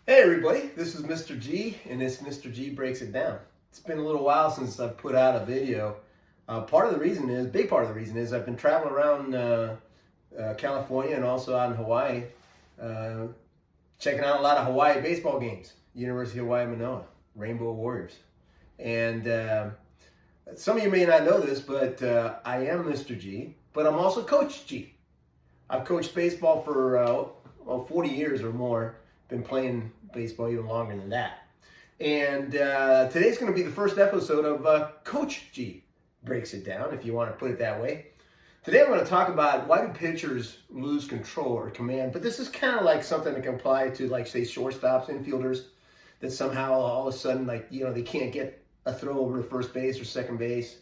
Hey everybody, this is Mr. G, and this Mr. G Breaks It Down. It's been a little while since I've put out a video. Big part of the reason is I've been traveling around California and also out in Hawaii, checking out a lot of Hawaii baseball games. University of Hawaii Manoa, Rainbow Warriors. And some of you may not know this, but I am Mr. G, but I'm also Coach G. I've coached baseball for 40 years or more. Been playing baseball even longer than that. And today's going to be the first episode of Coach G Breaks It Down, if you want to put it that way. Today I'm going to talk about why do pitchers lose control or command, but this is kind of like something that can apply to, like, say, shortstops, infielders, that somehow all of a sudden, they can't get a throw over to first base or second base.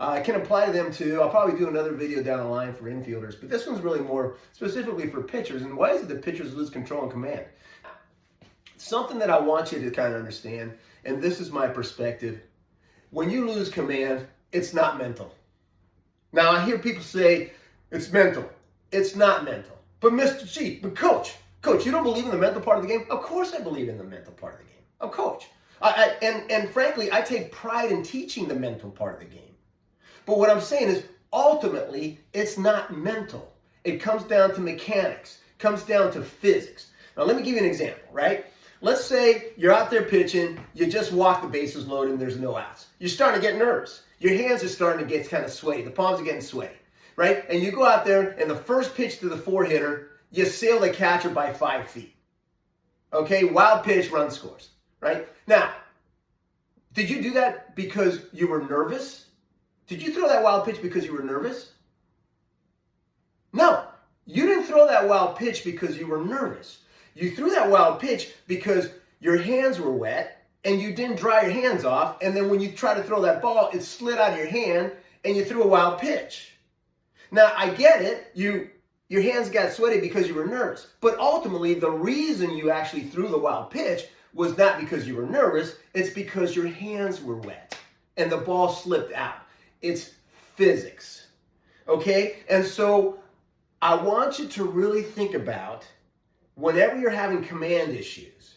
It can apply to them too. I'll probably do another video down the line for infielders, but this one's really more specifically for pitchers. And why is it that pitchers lose control and command? Something that I want you to kind of understand, and this is my perspective. When you lose command, it's not mental. Now, I hear people say, it's mental. It's not mental. But Mr. G, but Coach, you don't believe in the mental part of the game? Of course I believe in the mental part of the game. Of course. And frankly, I take pride in teaching the mental part of the game. But what I'm saying is, ultimately, it's not mental. It comes down to mechanics. It comes down to physics. Now, let me give you an example, right? Let's say you're out there pitching, you just walk the bases loaded and there's no outs. You're starting to get nervous. Your hands are starting to get kind of sweaty. The palms are getting sweaty, right? And you go out there and the first pitch to the four-hitter, you sail the catcher by 5 feet. Okay, wild pitch, run scores, right? Now, did you do that because you were nervous? Did you throw that wild pitch because you were nervous? No, you didn't throw that wild pitch because you were nervous. You threw that wild pitch because your hands were wet and you didn't dry your hands off, and then when you try to throw that ball, it slid out of your hand and you threw a wild pitch. Now, I get it. Your hands got sweaty because you were nervous, but ultimately the reason you actually threw the wild pitch was not because you were nervous. It's because your hands were wet and the ball slipped out. It's physics, okay? And so I want you to really think about, whenever you're having command issues,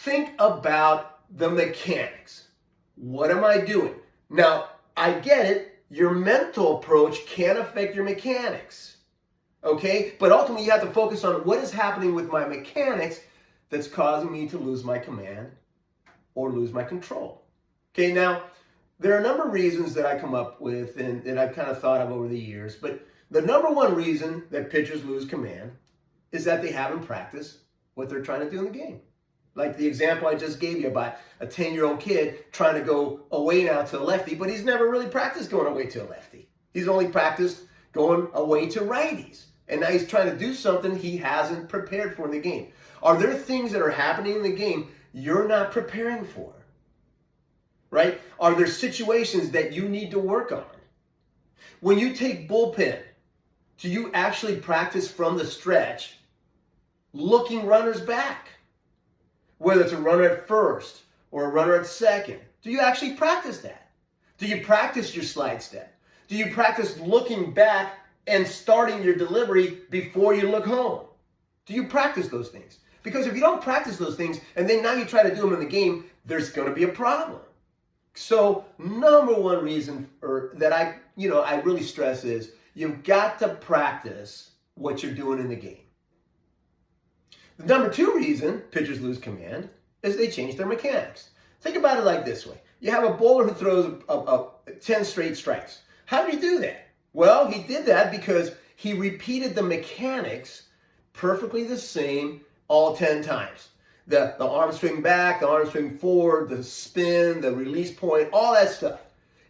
think about the mechanics. What am I doing? Now, I get it. Your mental approach can affect your mechanics, okay? But ultimately, you have to focus on what is happening with my mechanics that's causing me to lose my command or lose my control. Okay, now, there are a number of reasons that I come up with and that I've kind of thought of over the years, but the number one reason that pitchers lose command is that they haven't practiced what they're trying to do in the game. Like the example I just gave you about a 10-year-old kid trying to go away now to a lefty, but he's never really practiced going away to a lefty. He's only practiced going away to righties. And now he's trying to do something he hasn't prepared for in the game. Are there things that are happening in the game you're not preparing for? Right? Are there situations that you need to work on? When you take bullpen, do you actually practice from the stretch looking runners back? Whether it's a runner at first or a runner at second. Do you actually practice that? Do you practice your slide step? Do you practice looking back and starting your delivery before you look home? Do you practice those things? Because if you don't practice those things and then now you try to do them in the game, there's going to be a problem. So number one reason that I really stress is you've got to practice what you're doing in the game. The number two reason pitchers lose command is they change their mechanics. Think about it like this way. You have a bowler who throws 10 straight strikes. How did he do that? Well, he did that because he repeated the mechanics perfectly the same all 10 times. The arm swing back, the arm swing forward, the spin, the release point, all that stuff.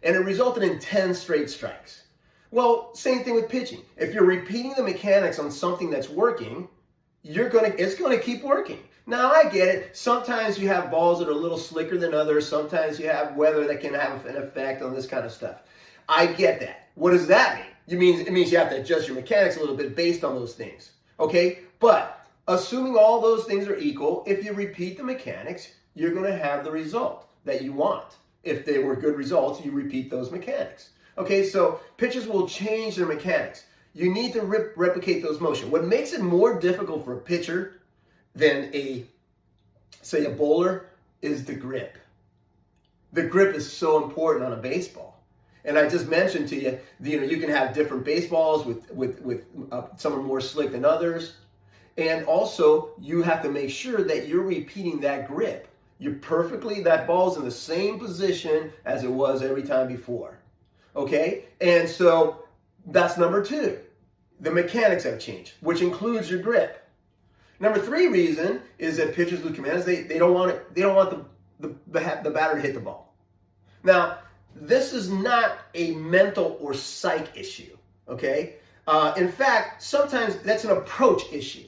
And it resulted in 10 straight strikes. Well, same thing with pitching. If you're repeating the mechanics on something that's working, it's going to keep working. Now, I get it. Sometimes you have balls that are a little slicker than others. Sometimes you have weather that can have an effect on this kind of stuff. I get that. What does that mean? It means you have to adjust your mechanics a little bit based on those things. Okay? But assuming all those things are equal, if you repeat the mechanics, you're going to have the result that you want. If they were good results, you repeat those mechanics. Okay, so pitchers will change their mechanics. You need to replicate those motions. What makes it more difficult for a pitcher than a say a bowler, is the grip. The grip is so important on a baseball. And I just mentioned to you, you can have different baseballs with some are more slick than others. And also, you have to make sure that you're repeating that grip. That ball's in the same position as it was every time before. Okay? And so that's number 2. The mechanics have changed, which includes your grip. Number 3 reason is that pitchers lose command is they don't want the batter to hit the ball. Now, this is not a mental or psych issue, okay? In fact, sometimes that's an approach issue.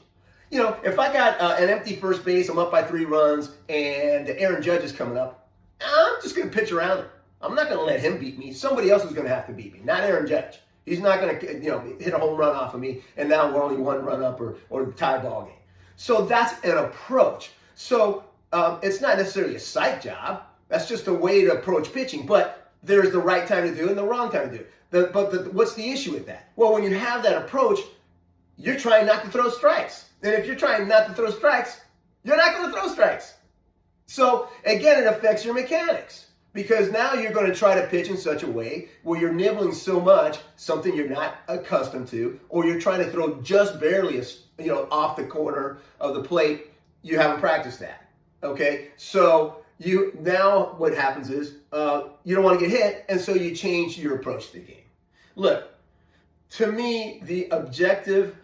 If I got an empty first base, I'm up by 3 runs, and Aaron Judge is coming up, I'm just going to pitch around him. I'm not going to let him beat me. Somebody else is going to have to beat me, not Aaron Judge. He's not going to hit a home run off of me, and now we're only 1 run up or tie ball game. So that's an approach. So it's not necessarily a psych job. That's just a way to approach pitching, but there's the right time to do it and the wrong time to do it. But what's the issue with that? Well, when you have that approach, you're trying not to throw strikes. And if you're trying not to throw strikes, you're not going to throw strikes. So again, it affects your mechanics because now you're going to try to pitch in such a way where you're nibbling so much, something you're not accustomed to, or you're trying to throw just barely, off the corner of the plate. You haven't practiced that. Okay, so now what happens is you don't want to get hit, and so you change your approach to the game. Look, to me, the objective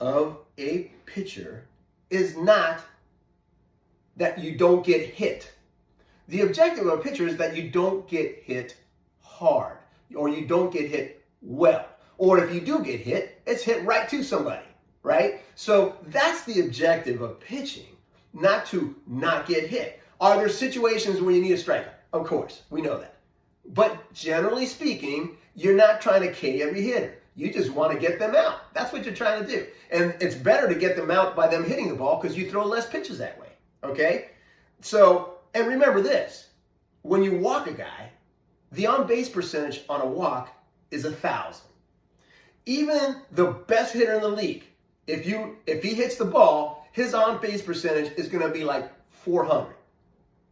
of a pitcher is not that you don't get hit. The objective of a pitcher is that you don't get hit hard, or you don't get hit well. Or if you do get hit, it's hit right to somebody, right? So that's the objective of pitching, not to not get hit. Are there situations where you need a strikeout? Of course, we know that. But generally speaking, you're not trying to K every hitter. You just want to get them out. That's what you're trying to do. And it's better to get them out by them hitting the ball because you throw less pitches that way. Okay? So, and remember this. When you walk a guy, the on-base percentage on a walk is 1,000. Even the best hitter in the league, if he hits the ball, his on-base percentage is going to be like 400.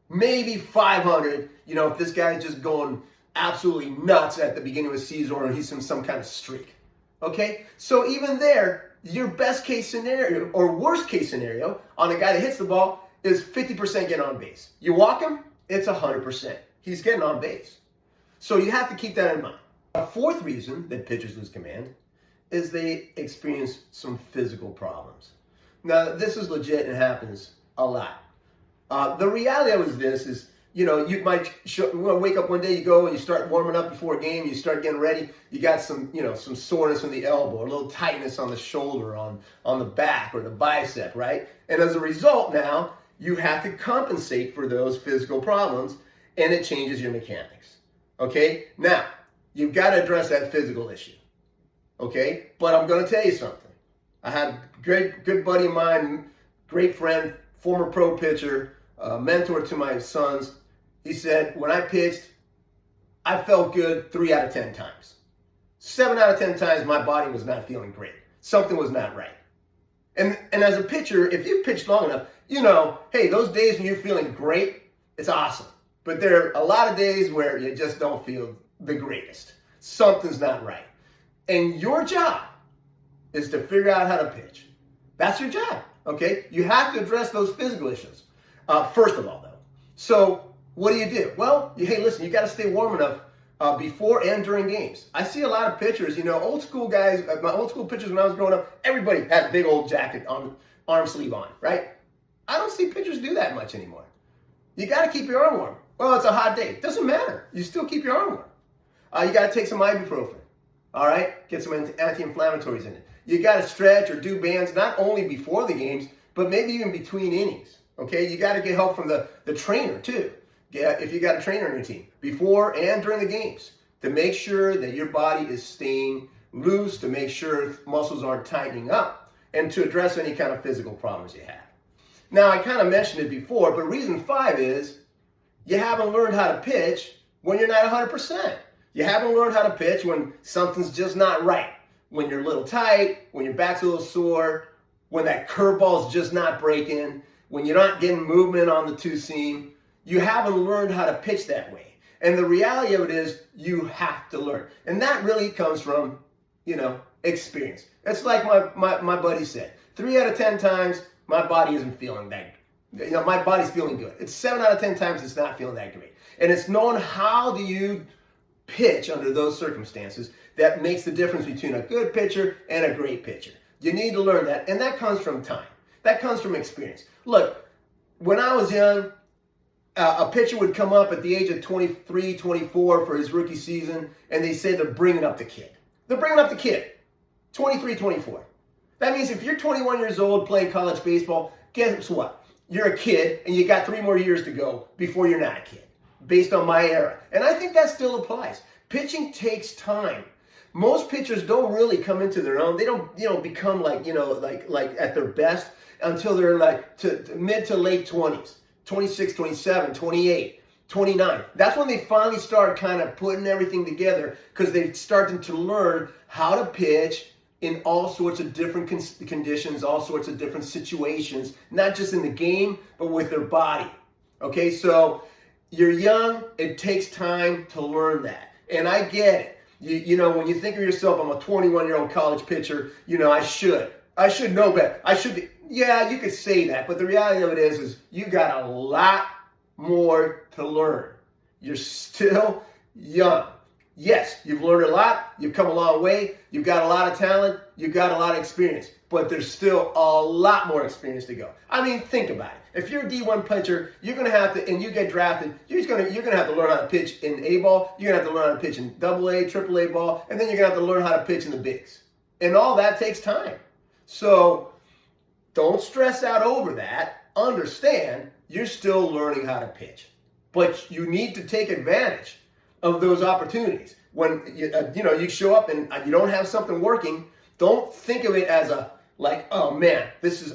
Maybe 500, if this guy's just going absolutely nuts at the beginning of a season or he's in some kind of streak. Okay? So even there, your best case scenario or worst case scenario on a guy that hits the ball is 50% get on base. You walk him, it's 100%. He's getting on base. So you have to keep that in mind. A 4th reason that pitchers lose command is they experience some physical problems. Now, this is legit and happens a lot. The reality of it is this is, you might wake up one day, you go and you start warming up before a game, you start getting ready, you got some soreness in the elbow, a little tightness on the shoulder, on the back or the bicep, right? And as a result now, you have to compensate for those physical problems and it changes your mechanics. Okay? Now, you've got to address that physical issue. Okay? But I'm going to tell you something. I had a good buddy of mine, great friend, former pro pitcher, mentor to my sons. He said, when I pitched, I felt good 3 out of 10 times. 7 out of 10 times, my body was not feeling great. Something was not right. And as a pitcher, if you pitch long enough, hey, those days when you're feeling great, it's awesome. But there are a lot of days where you just don't feel the greatest. Something's not right. And your job is to figure out how to pitch. That's your job, okay? You have to address those physical issues. First of all, though. So what do? Well, hey, listen, you got to stay warm enough before and during games. I see a lot of pitchers, old school guys, my old school pitchers when I was growing up, everybody had a big old jacket on, arm sleeve on, right? I don't see pitchers do that much anymore. You got to keep your arm warm. Well, it's a hot day. Doesn't matter. You still keep your arm warm. You got to take some ibuprofen, all right? Get some anti-inflammatories in it. You got to stretch or do bands not only before the games, but maybe even between innings, okay? You got to get help from the trainer, too. If you got a trainer on your team, before and during the games, to make sure that your body is staying loose, to make sure muscles aren't tightening up, and to address any kind of physical problems you have. Now, I kind of mentioned it before, but reason 5 is you haven't learned how to pitch when you're not 100%. You haven't learned how to pitch when something's just not right, when you're a little tight, when your back's a little sore, when that curveball's just not breaking. when you're not getting movement on the two seam, you haven't learned how to pitch that way. And the reality of it is you have to learn. And that really comes from, experience. It's like my buddy said, 3 out of 10 times, my body isn't feeling that good. My body's feeling good. It's 7 out of 10 times it's not feeling that great. And it's knowing how do you pitch under those circumstances that makes the difference between a good pitcher and a great pitcher. You need to learn that. And that comes from time. That comes from experience. Look, when I was young, a pitcher would come up at the age of 23, 24 for his rookie season, and they say they're bringing up the kid. They're bringing up the kid, 23, 24. That means if you're 21 years old playing college baseball, guess what? You're a kid, and you got 3 more years to go before you're not a kid, based on my era. And I think that still applies. Pitching takes time. Most pitchers don't really come into their own. They don't, become like at their best until they're like to mid to late 20s. 26, 27, 28, 29. That's when they finally start kind of putting everything together because they're starting to learn how to pitch in all sorts of different conditions, all sorts of different situations, not just in the game, but with their body. Okay, so you're young, it takes time to learn that. And I get it. When you think of yourself, I'm a 21-year-old college pitcher, I should know better. I should be. Yeah, you could say that, but the reality of it is you got a lot more to learn. You're still young. Yes, you've learned a lot. You've come a long way. You've got a lot of talent. You've got a lot of experience, but there's still a lot more experience to go. I mean, think about it. If you're a D1 pitcher, you're going to have to, and you get drafted, you're going to have to learn how to pitch in A ball. You're going to have to learn how to pitch in AA, AAA ball, and then you're going to have to learn how to pitch in the bigs. And all that takes time. So don't stress out over that. Understand you're still learning how to pitch. But you need to take advantage of those opportunities. When you show up and you don't have something working, don't think of it as oh man,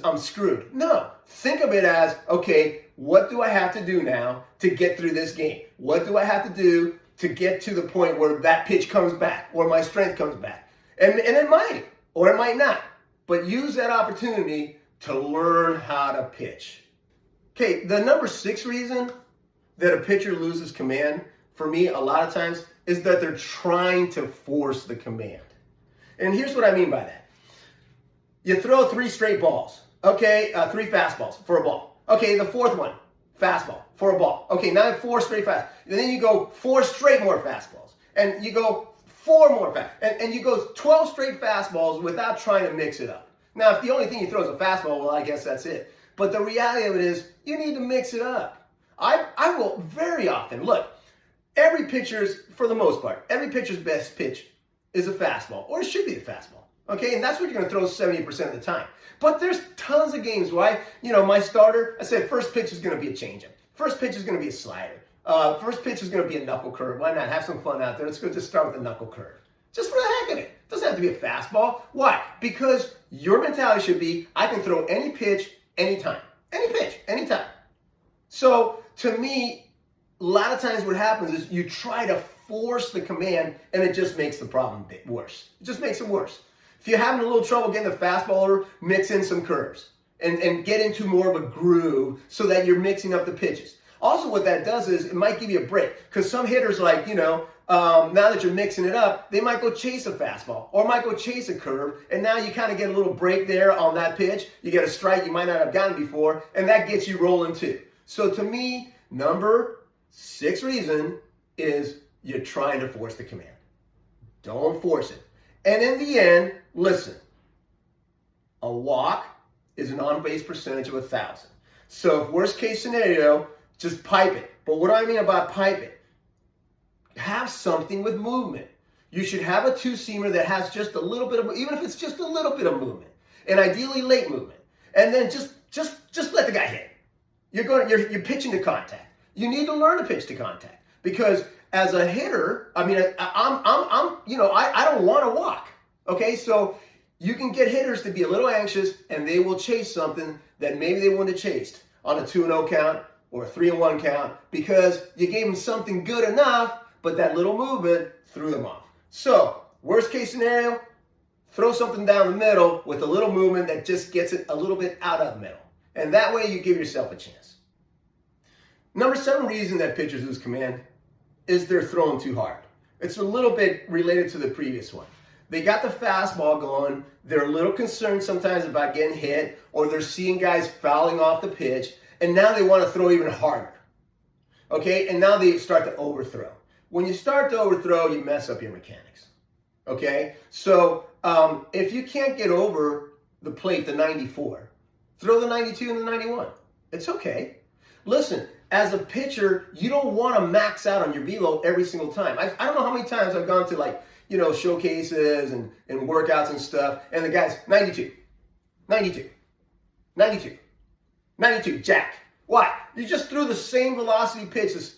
I'm screwed. No, think of it as, okay, what do I have to do now to get through this game? What do I have to do to get to the point where that pitch comes back or my strength comes back? And it might, or it might not. But use that opportunity to learn how to pitch. Okay, the number 6 reason that a pitcher loses command, for me, a lot of times, is that they're trying to force the command. And here's what I mean by that. You throw 3 straight balls. Okay, 3 fastballs for a ball. Okay, the 4th one, fastball for a ball. Okay, now 4 straight fastballs. And then you go 4 straight more fastballs. And you go 4 more fastballs. And you go 12 straight fastballs without trying to mix it up. Now, if the only thing you throw is a fastball, well, I guess that's it. But the reality of it is, you need to mix it up. I will very often, look, every pitcher's, for the most part, every pitcher's best pitch is a fastball, or it should be a fastball. Okay, and that's what you're going to throw 70% of the time. But there's tons of games where my starter, I said first pitch is going to be a changeup. First pitch is going to be a slider. First pitch is going to be a knuckle curve. Why not? Have some fun out there. Let's go just start with the knuckle curve. Just for the heck of it. It doesn't have to be a fastball. Why? Because your mentality should be, I can throw any pitch, anytime. Any pitch, anytime. So, to me, a lot of times what happens is you try to force the command, and it just makes the problem worse. It just makes it worse. If you're having a little trouble getting the fastball over, mix in some curves and get into more of a groove so that you're mixing up the pitches. Also, what that does is it might give you a break, because some hitters, now that you're mixing it up, they might go chase a fastball or might go chase a curve, and now you kind of get a little break there on that pitch. You get a strike you might not have gotten before, and that gets you rolling too. So to me, number 6 reason is you're trying to force the command. Don't force it. And in the end, listen, a walk is an on-base percentage of 1,000. So if worst case scenario, just pipe it. But what do I mean about pipe it? Have something with movement. You should have a 2-seamer that has just a little bit of, even if it's just a little bit of movement, and ideally late movement. And then just let the guy hit. You're pitching to contact. You need to learn to pitch to contact, because as a hitter, I don't want to walk. Okay, so you can get hitters to be a little anxious, and they will chase something that maybe they wouldn't have chased on a 2-0 count or a 3-1 count, because you gave them something good enough, but that little movement threw them off. So, worst case scenario, throw something down the middle with a little movement that just gets it a little bit out of the middle. And that way you give yourself a chance. Number 7 reason that pitchers lose command is they're throwing too hard. It's a little bit related to the previous one. They got the fastball going. They're a little concerned sometimes about getting hit, or they're seeing guys fouling off the pitch, and now they want to throw even harder. Okay, and now they start to overthrow. When you start to overthrow, you mess up your mechanics. Okay, so if you can't get over the plate, the 94, throw the 92 and the 91. It's okay. Listen, as a pitcher, you don't want to max out on your velo every single time. I don't know how many times I've gone to showcases and workouts and stuff, and the guy's 92, 92, 92, 92, jack. Why? You just threw the same velocity pitches,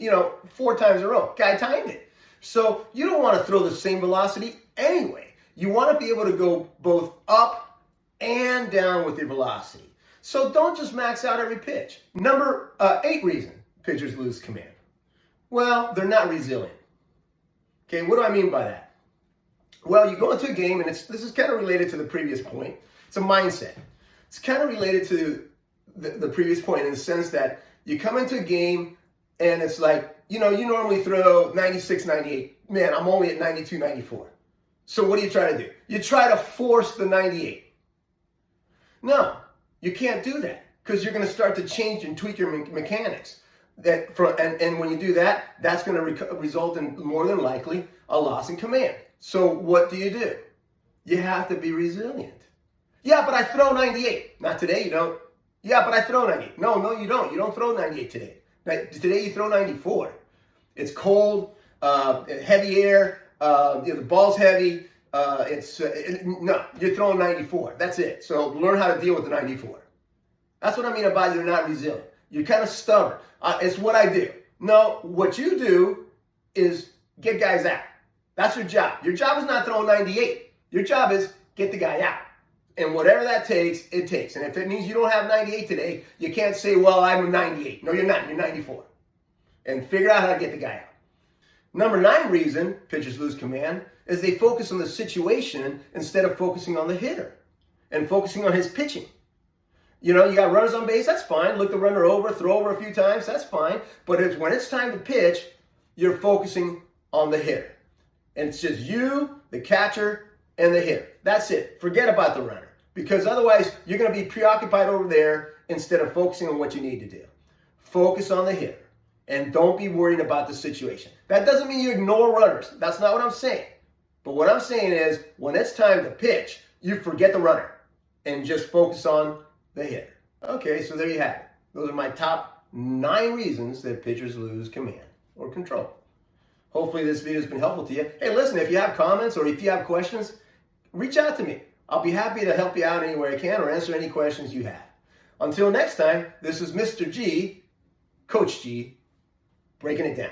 4 times in a row. Guy timed it. So you don't want to throw the same velocity anyway. You want to be able to go both up and down with your velocity. So don't just max out every pitch. Number 8 reason pitchers lose command. Well, they're not resilient. Okay, what do I mean by that? Well, you go into a game, and this is kind of related to the previous point. It's a mindset. It's kind of related to the previous point in the sense that you come into a game, and it's like, you normally throw 96, 98. Man, I'm only at 92, 94. So what do you try to do? You try to force the 98. No, you can't do that because you're going to start to change and tweak your mechanics. And when you do that, that's going to result in more than likely a loss in command. So what do? You have to be resilient. Yeah, but I throw 98. Not today, you don't. Yeah, but I throw 98. No, you don't. You don't throw 98 today. Today you throw 94. It's cold, heavy air, the ball's heavy. No, you're throwing 94. That's it. So learn how to deal with the 94. That's what I mean about you're not resilient. You're kind of stubborn. It's what I do. No, what you do is get guys out. That's your job. Your job is not throwing 98. Your job is get the guy out. And whatever that takes, it takes. And if it means you don't have 98 today, you can't say, well, I'm 98. No, you're not. You're 94. And figure out how to get the guy out. Number 9 reason pitchers lose command is they focus on the situation instead of focusing on the hitter and focusing on his pitching. You got runners on base, that's fine. Look the runner over, throw over a few times, that's fine. But when it's time to pitch, you're focusing on the hitter. And it's just you, the catcher, and the hitter. That's it. Forget about the runner. Because otherwise, you're going to be preoccupied over there instead of focusing on what you need to do. Focus on the hitter. And don't be worried about the situation. That doesn't mean you ignore runners. That's not what I'm saying. But what I'm saying is, when it's time to pitch, you forget the runner and just focus on the hitter. Okay, so there you have it. Those are my top 9 reasons that pitchers lose command or control. Hopefully this video has been helpful to you. Hey, listen, if you have comments or if you have questions, reach out to me. I'll be happy to help you out any way I can or answer any questions you have. Until next time, this is Mr. G, Coach G, breaking it down.